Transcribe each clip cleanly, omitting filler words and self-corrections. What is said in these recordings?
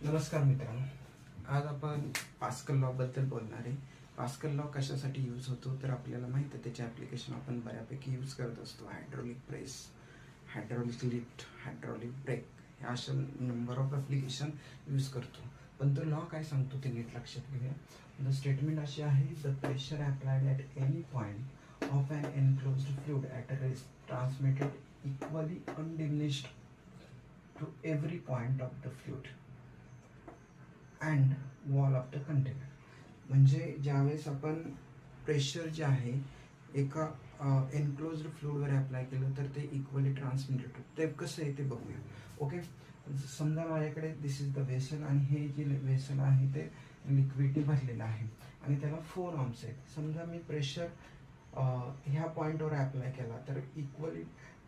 नमस्कार मित्रांनो, आज आपण पास्कल लॉ बद्दल बोलणार आहे. पास्कल लॉ कशासाठी यूज होतो तर आपल्याला माहिती आहे त्याचे ॲप्लिकेशन आपण बऱ्यापैकी यूज करत असतो. Hydraulic press, hydraulic lift, hydraulic brake हे अशा नंबर ऑफ ॲप्लिकेशन यूज करतो. पण तो लॉ काय सांगतो ते नीट लक्षात घेऊया. द स्टेटमेंट अशी आहे, the pressure applied at any point of an enclosed fluid at a rest transmitted equally undiminished to every point of the fluid and wall of the container. म्हणजे ज्यावेळेस आपण प्रेशर जे आहे एका एनक्लोज्ड फ्लुइडवर अप्लाय केलं तर ते इक्वली ट्रान्समिटेड होतं. ते कसं आहे ते बघूया. ओके, समजा माझ्याकडे दिस इज द वेसल आणि हे जे वेसल आहे ते लिक्विडने भरलेलं आहे आणि त्याला 4 ohms आहेत. समजा मी प्रेशर ह्या पॉईंटवर अप्लाय केला तर इक्वली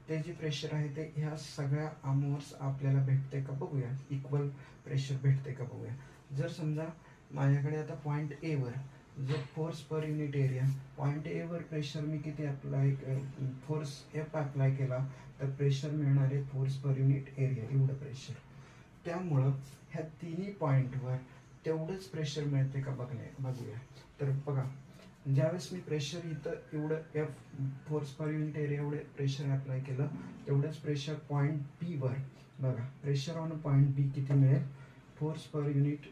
ते जे प्रेशर आहे ते ह्या सगळ्या आर्मवर्स आपल्याला भेटते का बघूया. इक्वल प्रेशर भेटते का बघूया. जर समजा माझ्याकडे आता पॉईंट ए वर जर force per unit area point A वर प्रेशर मी किती अप्लाय फोर्स एफ अप्लाय केला तर प्रेशर मिळणार आहे फोर्स पर युनिट एरिया एवढं प्रेशर. त्यामुळं ह्या तिन्ही पॉईंटवर तेवढंच प्रेशर मिळते का बघूया. तर बघा, ज्यावेळेस मी प्रेशर इथं एवढं F force per unit area एवढे प्रेशर अप्लाय केलं तेवढंच प्रेशर पॉईंट बी वर बघा. प्रेशर ऑन पॉईंट बी किती मिळेल, फोर्स पर युनिट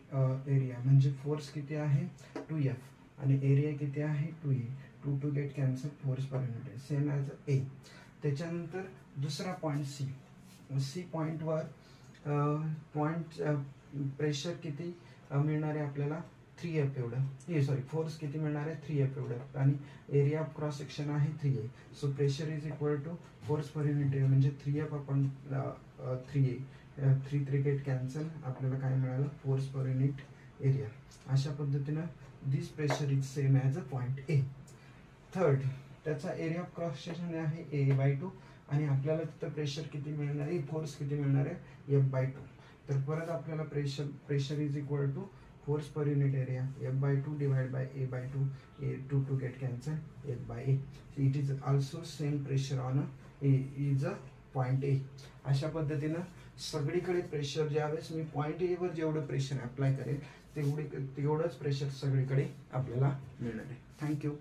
एरिया म्हणजे फोर्स किती आहे 2F आणि एरिया किती आहे 2E. 2 get cancel, force per unit same as A. त्याच्यानंतर दुसरा पॉईंट सी पॉईंटवर पॉईंट प्रेशर किती मिळणार आहे आपल्याला 3F एवढं. फोर्स किती मिळणार आहे 3F एवढं आणि एरिया ऑफ क्रॉस सेक्शन आहे 3A. So pressure is equal to force per unit area म्हणजे 3F आपण 3A 3 गेट कॅन्सल, आपल्याला काय मिळालं फोर्स पर युनिट एरिया. अशा पद्धतीनं this pressure is same as a point A. Third, त्याचा area of cross section आहे A/2 आणि आपल्याला तिथं प्रेशर किती मिळणार आहे, फोर्स किती मिळणार आहे F/2. तर परत आपल्याला pressure is equal to force per unit area F/2 divide by A/2. 2 get cancel, F/A. It is also same pressure on is a point A. अशा पद्धतीनं सगळीकडे प्रेशर ज्यावेळेस मी पॉईंट ए वर जेवढं प्रेशर अप्लाय करेल तेवढंच प्रेशर सगळीकडे आपल्याला मिळणार आहे. थँक्यू.